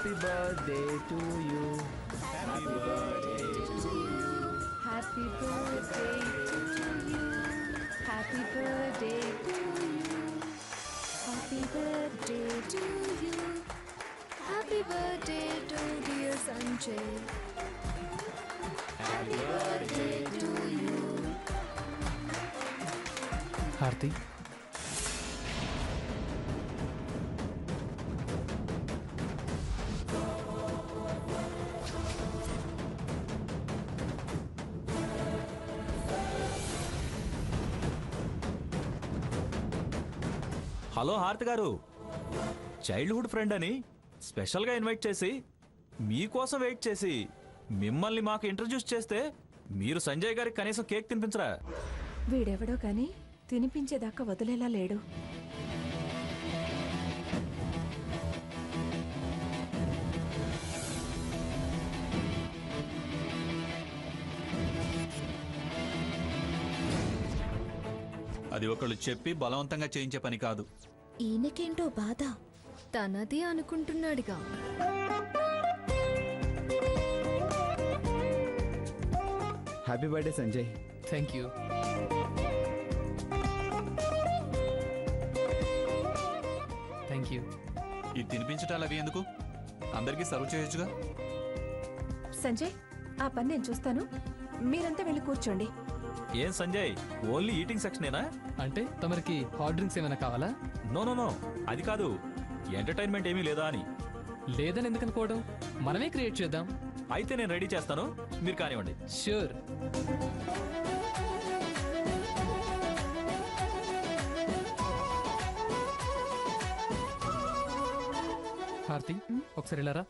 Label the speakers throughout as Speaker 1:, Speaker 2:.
Speaker 1: Happy birthday to you. Happy birthday to you.
Speaker 2: Happy birthday to you. Happy birthday to you. Happy birthday to you. Happy birthday to dear Sanjay. Happy birthday to you.
Speaker 3: హారతి
Speaker 4: hello హారతి గారు, childhood friend అని స్పెషల్గా invite చేసి మీకోసం wait చేసి మిమ్మల్ని మాకు ఇంట్రడ్యూస్ చేస్తే మీరు సంజయ్ గారికి కనీసం కేక్ తినిపించరా?
Speaker 2: వీడెవడో కానీ తినిపించేదాకా వదిలేలా లేడు.
Speaker 4: అది ఒకళ్ళు చెప్పి బలవంతంగా చేయించే పని కాదు.
Speaker 5: ఈయనకేంటో బాధ, తనది అనుకుంటున్నాడుగా.
Speaker 1: Happy birthday Sanjay.
Speaker 3: Thank you. Thank you.
Speaker 4: ఇది తినిపించటాలు అవి ఎందుకు? అందరికీ సర్వ్ చేయొచ్చుగా.
Speaker 2: సంజయ్, ఆ పని నేను చూస్తాను, మీరంతా వెళ్ళి కూర్చోండి.
Speaker 4: ఏం సంజయ్, ఓన్లీ ఈటింగ్ సెక్షనేనా?
Speaker 3: అంటే తమరికి హాట్ డ్రింక్స్ ఏమైనా కావాలా?
Speaker 4: నో నో నో, అది కాదు, ఎంటర్టైన్మెంట్ ఏమీ లేదా అని.
Speaker 3: లేదని ఎందుకు అనుకోవడం, మనమే క్రియేట్ చేద్దాం.
Speaker 4: అయితే నేను రెడీ చేస్తాను, మీరు కానివ్వండి.
Speaker 3: ష్యూర్. హారతి ఒకసారి వెళ్ళారా?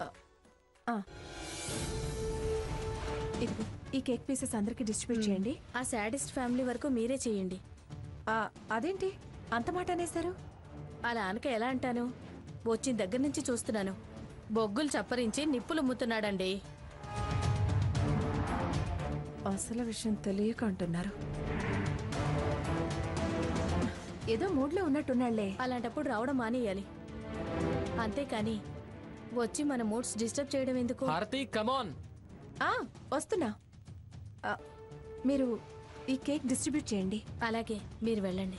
Speaker 2: ఈ కేక్ పీసెస్ అందరికి డిస్ట్రిబ్యూట్ చేయండి.
Speaker 5: ఆ సాడెస్ట్ ఫ్యామిలీ వరకు మీరే చేయండి.
Speaker 2: అదేంటి అంత మాట అనేశారు?
Speaker 5: అలా అనక ఎలా అంటాను, వచ్చిన దగ్గర నుంచి చూస్తున్నాను. బొగ్గులు చప్పరించి నిప్పులు ముత్తున్నాడండి.
Speaker 2: అసలు విషయం తెలియక అంటున్నారు. ఏదో మూడ్లో ఉన్నట్టున్నాళ్లే.
Speaker 5: అలాంటప్పుడు రావడం మానేయాలి. అంతేకాని వచ్చి మన మూడ్స్ డిస్టర్బ్ చేయడం ఎందుకు?
Speaker 3: హారతి కమాన్.
Speaker 2: వస్తున్నా. మీరు ఈ కేక్ డిస్ట్రిబ్యూట్ చేయండి.
Speaker 5: అలాగే, మీరు వెళ్ళండి.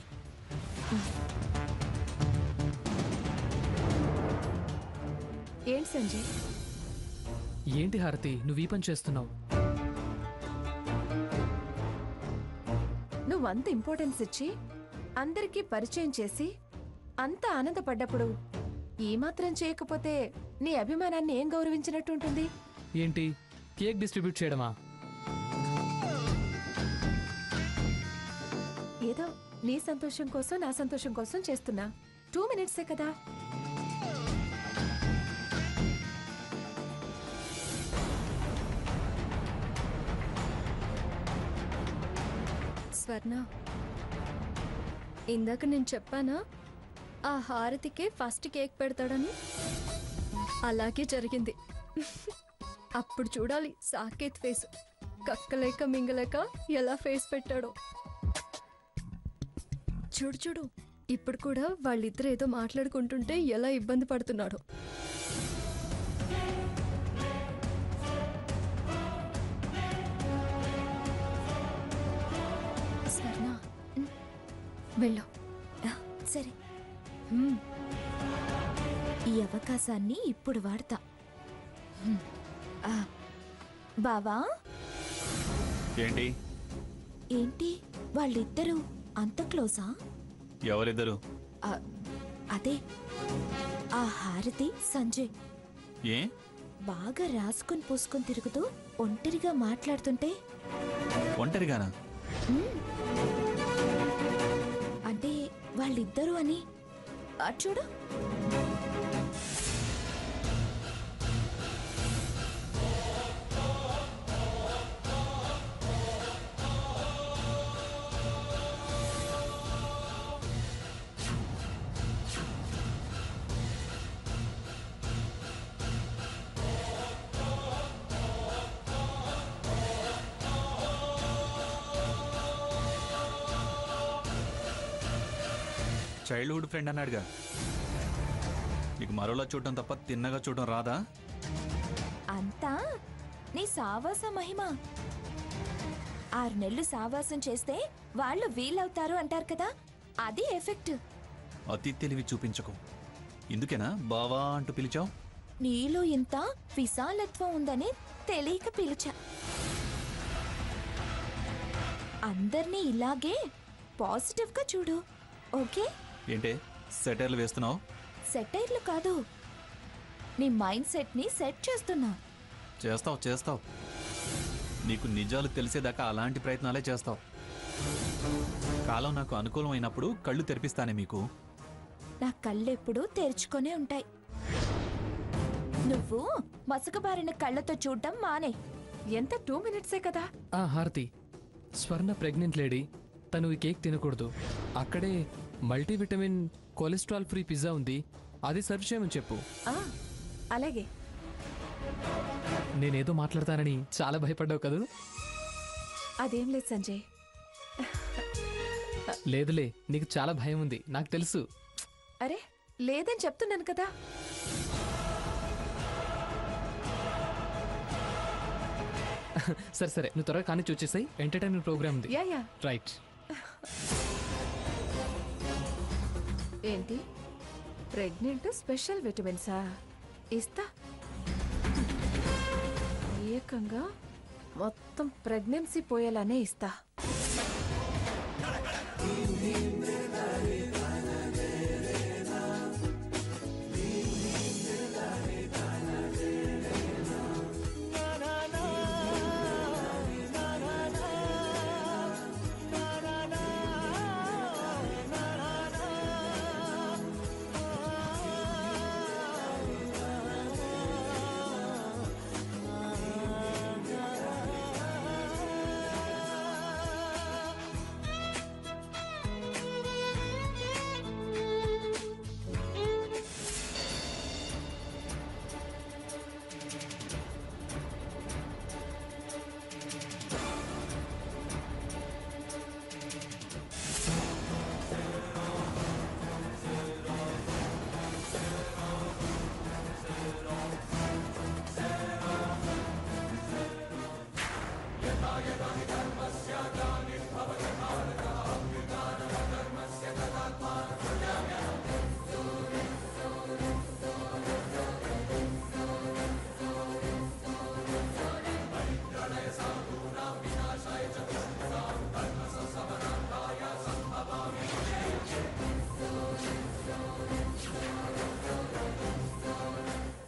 Speaker 2: ఏంటి సంజయ్?
Speaker 3: ఏంటి హారతి నువ్వు ఈ పని చేస్తున్నావు?
Speaker 2: నువ్వంత ఇంపార్టెన్స్ ఇచ్చి అందరికీ పరిచయం చేసి అంత ఆనందపడ్డప్పుడు ఈ మాత్రం చేయకపోతే నీ అభిమానాన్ని ఏం గౌరవించినట్టు ఉంటుంది?
Speaker 3: ఏంటి కేక్ డిస్ట్రిబ్యూట్ చేయడమా?
Speaker 2: ఏదో నీ సంతోషం కోసం నా సంతోషం కోసం చేస్తున్నా. 2 minutesే కదా.
Speaker 5: స్వర్ణ, ఇందాక నేను చెప్పానా ఆ హారతికే ఫస్ట్ కేక్ పెడతాడని? అలాగే జరిగింది. అప్పుడు చూడాలి సాకేత్ ఫేస్. కక్కలేక మింగలేక ఎలా ఫేస్ పెట్టాడో చూడు చూడు. ఇప్పుడు కూడా వాళ్ళిద్దరు ఏదో మాట్లాడుకుంటుంటే ఎలా ఇబ్బంది పడుతున్నాడో. స్వర్ణ, వెళ్ళు.
Speaker 6: సరే, ఈ అవకాశాన్ని ఇప్పుడు వాడతా. బావా,
Speaker 4: ఏంటి
Speaker 6: ఏంటి వాళ్ళిద్దరూ అంత క్లోజా?
Speaker 4: ఎవరిద్దరు?
Speaker 6: అదే ఆ హారతి సంజయ్
Speaker 4: ఏ
Speaker 6: బాగా రాసుకొని పూసుకొని తిరుగుతూ ఒంటరిగా మాట్లాడుతుంటే.
Speaker 4: ఒంటరిగానా?
Speaker 6: అంటే వాళ్ళిద్దరూ అని చూడు.
Speaker 4: చైల్డ్హుడ్ ఫ్రెండ్ అన్నాడుగా, నీకు మరోలా చూడటం తప్ప తిన్నగా చూడటం రాదా?
Speaker 6: నీ సావాస మహిమ. 6 నెలలు సావాసం చేస్తే వాళ్ళు వీలవుతారు అంటారు కదా, అది ఎఫెక్ట్.
Speaker 4: అతి తెలివి చూపించకు. ఇందుకేనా బావా అంటూ పిలిచావు?
Speaker 6: నీలో ఇంత విశాలత్వం ఉందని తెలియక పిలిచా. అందర్నీ ఇలాగే పాజిటివ్ గా చూడు, ఓకే?
Speaker 4: ఏంటే సెటైర్లు వేస్తున్నావు?
Speaker 6: సెటైర్లు కాదు, నీ మైండ్ సెట్ ని సెట్ చేస్తున్నా.
Speaker 4: చేస్తావు. నీకు నిజాలు తెలిసేదాకా అలాంటి ప్రయత్నాలే చేస్తావు. కాలం నాకు అనుకూలమైనప్పుడు కళ్ళు తెరిపిస్తానే మీకు.
Speaker 6: నా కళ్ళెప్పుడు తెరుచుకొనే ఉంటాయి. నువ్వు మసకబారిన కళ్ళతో చూడ్డం మానే.
Speaker 2: ఎంత 2 మినిట్సే కదా.
Speaker 3: హారతి, స్వర్ణ ప్రెగ్నెంట్ లేడీ, తను ఈ కేక్ తినకూడదు. అక్కడే మల్టీవిటమిన్ కొలెస్ట్రాల్ ఫ్రీ పిజ్జా ఉంది, అది సర్వ్ చేయమని చెప్పు.
Speaker 2: ఆ, అలాగే.
Speaker 3: నేనేదో మాట్లాడతానని చాలా భయపడ్డావు కదూ?
Speaker 2: అదేం లేదు సంజయ్.
Speaker 3: లేదులే, నీకు చాలా భయం ఉంది, నాకు తెలుసు.
Speaker 2: అరే లేదని చెప్తున్నాను కదా.
Speaker 3: సరే నువ్వు త్వరగా కానీ వచ్చేసాయి, ఎంటర్టైన్మెంట్ ప్రోగ్రామ్ ఉంది.
Speaker 2: యా.
Speaker 3: రైట్.
Speaker 2: ఏంటి ప్రెగ్నెంట్ స్పెషల్ విటమిన్సా? ఇస్తా. ఏకంగా మొత్తం ప్రెగ్నెన్సీ పోయేలానే ఇస్తా.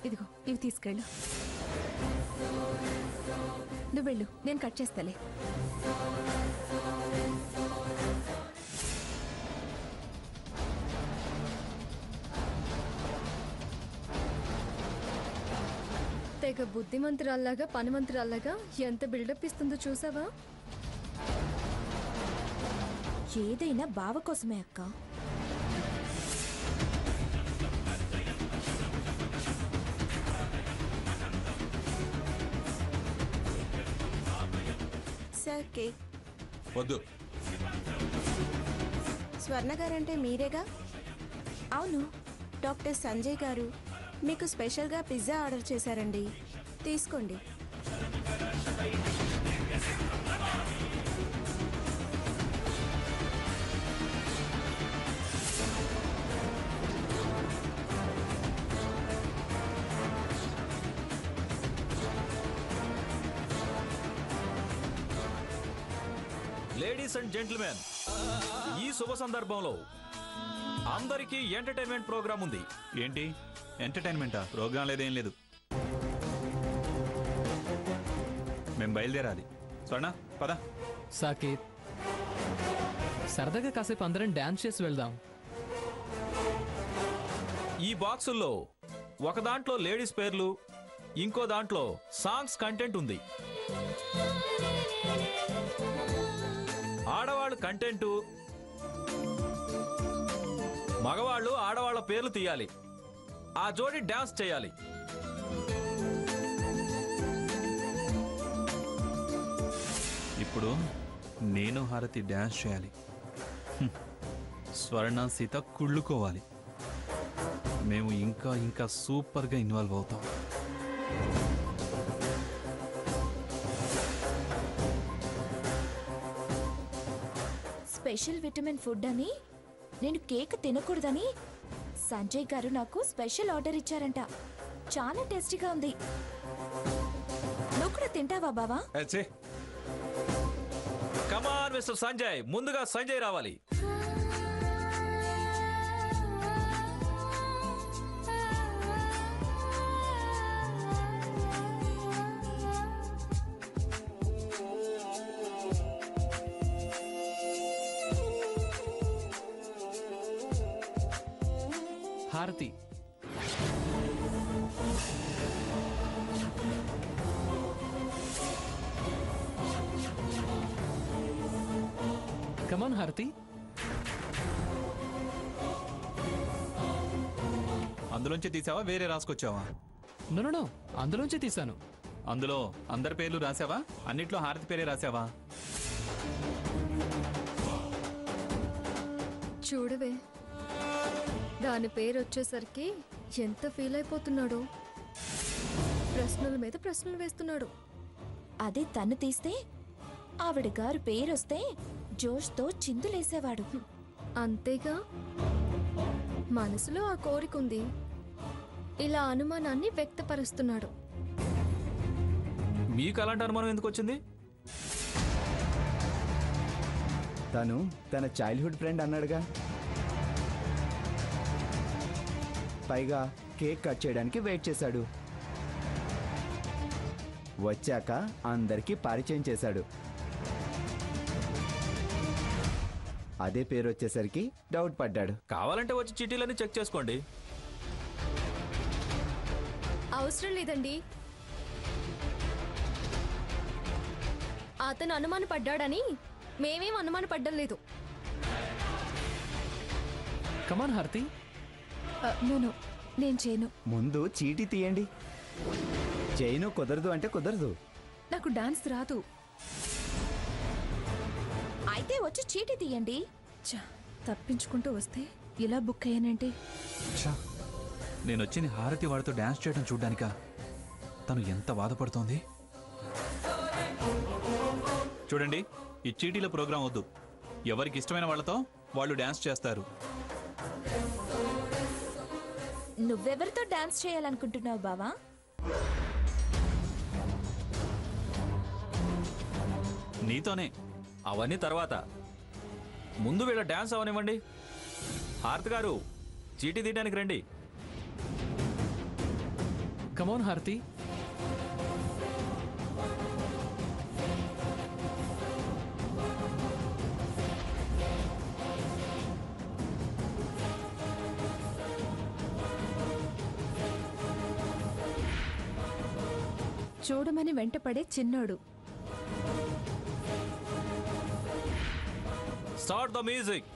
Speaker 2: ఇదిగో ఇవి తీసుకెళ్ళు. నువ్వు వెళ్ళు, నేను కట్ చేస్తాలే.
Speaker 5: తెగ బుద్ధిమంతురాల్లాగా పనిమంతురాల్లాగా ఎంత బిల్డప్ ఇస్తుందో చూసావా?
Speaker 6: ఏదైనా బావ కోసమే అక్క.
Speaker 7: Sir cake.
Speaker 8: వద్దు.
Speaker 7: స్వర్ణ గారంటే మీరేగా?
Speaker 6: అవును,
Speaker 7: డాక్టర్ సంజయ్ గారు మీకు స్పెషల్గా పిజ్జా ఆర్డర్ చేశారండి, తీసుకోండి.
Speaker 4: లేడీస్ అండ్ జెంటిల్మెన్, ఈ శుభ సందర్భంలో అందరికీ ఎంటర్టైన్మెంట్ ప్రోగ్రామ్ ఉంది.
Speaker 8: ఏంటి ఎంటర్టైన్మెంటా? ప్రోగ్రాం లేదేం లేదు. మేము బయలుదేరాలి. స్వర్ణ పద.
Speaker 3: సాకేత్, సరదాగా కాసేపు అందరం డాన్స్ చేసి వెళ్దాం.
Speaker 4: ఈ బాక్సుల్లో ఒక దాంట్లో లేడీస్ పేర్లు, ఇంకో దాంట్లో సాంగ్స్ కంటెంట్ ఉంది. ఆడవాళ్ళు కంటెంటు, మగవాళ్ళు ఆడవాళ్ళ పేర్లు తీయాలి. ఆ జోడి డాన్స్ చేయాలి.
Speaker 8: ఇప్పుడు నేను హారతి డ్యాన్స్ చేయాలి. స్వర్ణ సీత కుళ్ళుకోవాలి. మేము ఇంకా ఇంకా సూపర్గా ఇన్వాల్వ్ అవుతాం.
Speaker 6: స్పెషల్ విటమిన్ ఫుడ్ అని నేను కేక్ తినకూడదని సంజయ్ గారు నాకు స్పెషల్ ఆర్డర్ ఇచ్చారంట. చాలా టేస్టీగా ఉంది. నువ్వు కూడా తింటావా బావా?
Speaker 4: కమాన్ మిస్టర్ సంజయ్, ముందుగా సంజయ్ రావాలి.
Speaker 3: హారతి. కమాన్ హారతి.
Speaker 8: అందులోంచి తీసావా, వేరే రాసుకొచ్చావా?
Speaker 3: నో, అందులోంచే తీశాను.
Speaker 8: అందులో అందరి పేర్లు రాసావా? అన్నిట్లో హారతి పేరే రాసావా?
Speaker 5: చూడవే, దాని పేరు వచ్చేసరికి ఎంత ఫీల్ అయిపోతున్నాడో. ప్రశ్నల మీద ప్రశ్నలు వేస్తున్నాడు.
Speaker 6: అదే తను తీస్తే ఆవిడ గారు పేరొస్తే జోష్తో చిందులేసేవాడు.
Speaker 5: అంతేగా, మనసులో ఆ కోరికుంది. ఇలా అనుమానాన్ని వ్యక్తపరుస్తున్నాడు.
Speaker 4: మీకు అలాంటి అనుమానం ఎందుకు వచ్చింది?
Speaker 1: తను తన చైల్డ్హుడ్ ఫ్రెండ్ అన్నాడుగా. పైగా కేక్ కట్ చేయడానికి వెయిట్ చేశాడు. వచ్చాక అందరికీ పరిచయం చేశాడు. అదే పేరు వచ్చేసరికి డౌట్ పడ్డాడు.
Speaker 4: కావాలంటే వచ్చి చీటీలన్నీ చెక్ చేసుకోండి.
Speaker 5: అవసరం లేదండి. అతను అనుమానపడ్డాడని మేమేం అనుమానపడ్డం లేదు.
Speaker 3: కమాన్ హారతి.
Speaker 2: నో, నేను చేయను.
Speaker 1: ముందు చీటీ తీయండి. చేయను కుదరదు అంటే కుదరదు.
Speaker 2: నాకు డాన్స్ రాదు.
Speaker 6: అయితే వచ్చి చీటీ తీయండి.
Speaker 2: తప్పించుకుంటూ వస్తే ఇలా బుక్ అయ్యానంటే.
Speaker 8: నేను వచ్చింది హారతి వాడితో డాన్స్ చేయడం చూడ్డానికా? తను ఎంత బాధపడుతోంది చూడండి. ఈ చీటీల ప్రోగ్రాం వద్దు. ఎవరికి ఇష్టమైన వాళ్ళతో వాళ్ళు డాన్స్ చేస్తారు.
Speaker 6: నువ్వెవరితో డాన్స్ చేయాలనుకుంటున్నావు బావా?
Speaker 8: నీతోనే.
Speaker 4: అవన్నీ తర్వాత, ముందు వీళ్ళ డాన్స్ అవనివ్వండి. హారతి గారు, చీటీ తీయడానికి రండి.
Speaker 3: కమాన్ హారతి.
Speaker 2: చూడమని వెంటపడే చిన్నోడు.
Speaker 4: Start the music.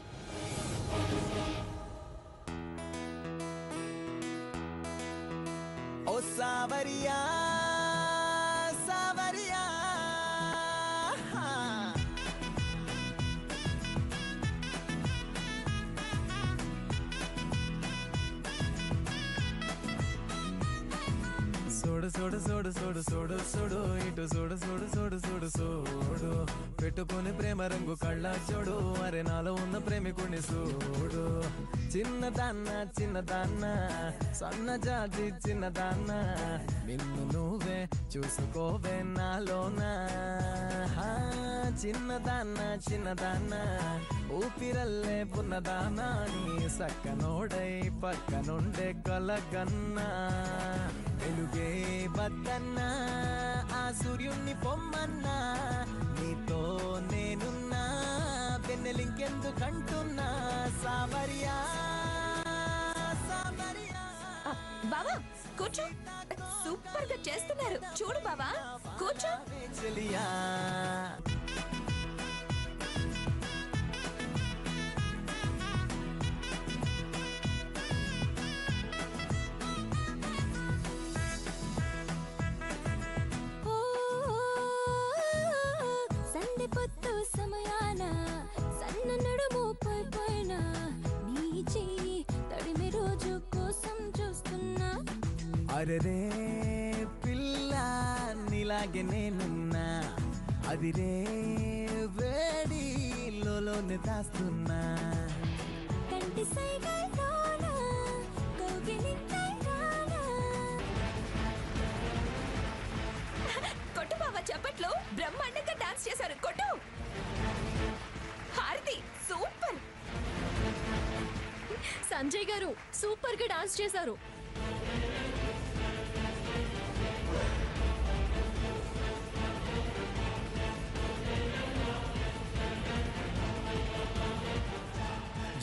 Speaker 1: ఓ సావరియా సావరియా,
Speaker 9: సోడు సోడు సోడు సోడు సోడు సోడు ఇటు సోడు సోడు సోడు సోడు సోడు పెట్టుకుని ప్రేమ రంగు కళ్ళ చూడు. అరే నాలో ఉన్న ప్రేమికుని చూడు. చిన్నదాన్న చిన్నదాన్న సన్నజాతి చిన్నదాన్న, నిన్ను నువ్వే చూసుకోవే నాలోనా. చిన్నదాన్న చిన్నదాన్న ఊపిరల్లే పున్నదానా, నీ సక్కనోడై పక్కనుండే కలగన్నా. వెలుగే బద్దన్నా ఆ సూర్యుణ్ణి పొమ్మన్నా, నీతో నేనున్నా వెన్నెలింకెందుకంటున్నా. సావరియా సావరియా.
Speaker 6: బావా కూర్చో. సూపర్ గా చేస్తున్నారు చూడు బావా. కూర్చో.
Speaker 9: చెలియా
Speaker 5: సందె పొత్తు సమయాన సన్న నడుము పైన నీ చెయ్యి తడిమి రోజు కోసం చూస్తున్నా.
Speaker 9: అరెరే పిల్ల నీలాగే నేనున్నా, అది రే వేడిలో లోలోనే దాస్తున్నా.
Speaker 6: కొట్టు బావా చప్పట్లు, బ్రహ్మాండంగా డాన్స్ చేశారు. కొట్టు. హారతి సూపర్.
Speaker 5: సంజయ్ గారు సూపర్ గా డాన్స్ చేశారు.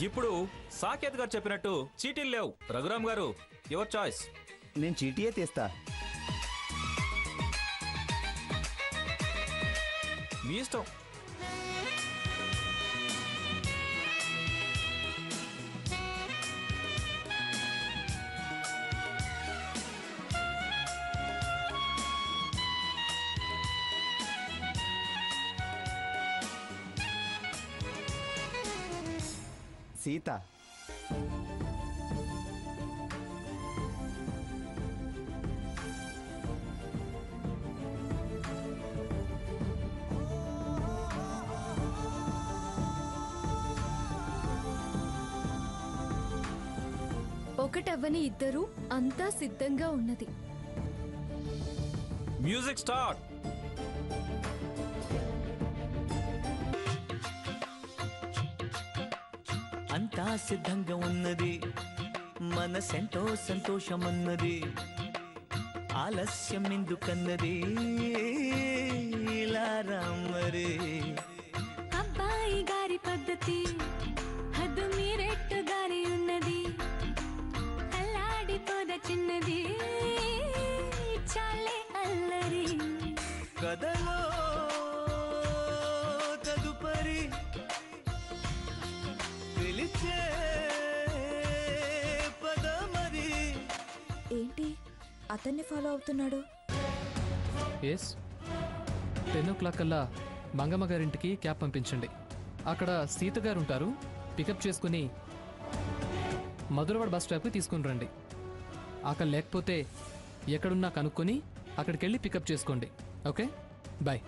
Speaker 4: ఇప్పుడు సాకేత్ గారు చెప్పినట్టు చీటీలు లేవు. రఘురామ్ గారు, యువర్ చాయిస్.
Speaker 1: నేను చీటీయే తీస్తా.
Speaker 4: మీ ఇష్టం.
Speaker 1: సీత.
Speaker 5: ఒకటవ్వని ఇద్దరు అంతా సిద్ధంగా ఉన్నది.
Speaker 4: Music start.
Speaker 10: అంతా సిద్ధంగా ఉన్నది, మనసెంతో సంతోషమన్నది, ఆలస్యం ఎందుకన్నది, ఇలా రామరే.
Speaker 11: అబ్బాయి గారి పద్ధతి హద్దు మీరెట్టు గారి ఉన్నది, అల్లాడిపోద చిన్నది, చాలే అల్లరి.
Speaker 10: కథలో తదుపరి పిలిచే పదమరి.
Speaker 6: ఏంటి అతన్ని ఫాలో అవుతున్నాడు?
Speaker 3: ఎస్, 10 o'clock కల్లా మంగమ్మ గారింటికి క్యాబ్ పంపించండి. అక్కడ సీత గారు ఉంటారు. పికప్ చేసుకుని మధురవాడ బస్ స్టాప్కి తీసుకుని రండి. అక్కడ లేకపోతే ఎక్కడున్నా కనుక్కొని అక్కడికి వెళ్ళి పికప్ చేసుకోండి. Okay, bye.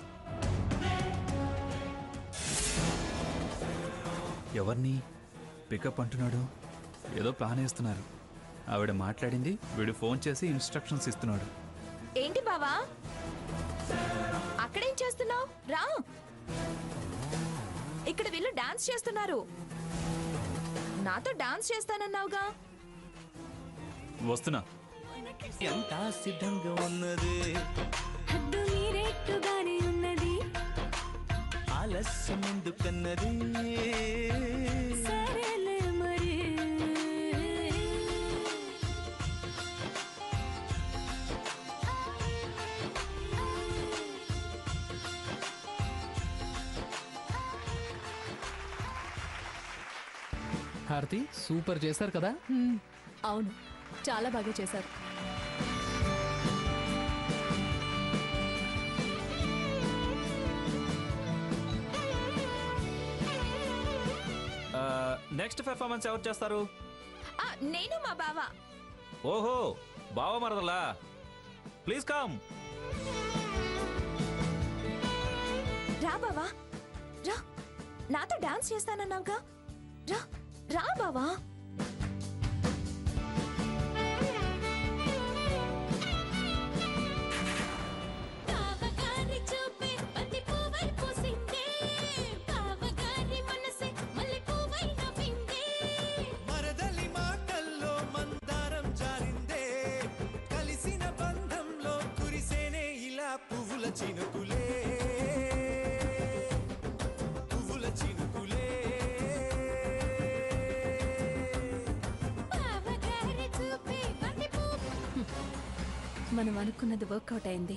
Speaker 8: ఎవరిని పికప్ అంటున్నాడు? ఏదో ప్లాన్ వేస్తున్నారు. ఆవిడ మాట్లాడింది, వీడు ఫోన్ చేసి ఇన్స్ట్రక్షన్స్ ఇస్తున్నాడు.
Speaker 6: ఏంటి బావా అక్కడేం చేస్తున్నావు? రా, ఇక్కడ వీళ్ళు డాన్స్ చేస్తున్నారు. నాతో డాన్స్ చేస్తానన్నావుగా.
Speaker 8: వస్తున్నా.
Speaker 10: అంతా సిద్ధంగా ఉన్నది,
Speaker 11: హద్దు మీరెట్టు గారి ఉన్నది,
Speaker 10: ఆలస్యం ఎందుకన్నది,
Speaker 11: సరేలే మరి.
Speaker 3: హారతి సూపర్ చేశారు కదా.
Speaker 5: అవును, చాలా బాగా చేశారు.
Speaker 4: నెక్స్ట్ పెర్ఫార్మెన్స్ ఎవరు చేస్తారు?
Speaker 6: నేను మా బావా.
Speaker 4: ఓహో, బావ మరదలా. Please come.
Speaker 6: రా బావా, రా. నాతో డాన్స్ చేస్తానన్నావుగా. రా రా బావా.
Speaker 9: మరదలి మాటల్లో మందారం జారిందే, కలిసిన బంధంలో కురిసేనే ఇలా పువ్వుల చినుకులే, పువ్వుల చినుకులే.
Speaker 5: మనం అనుకున్నది వర్కౌట్ అయింది.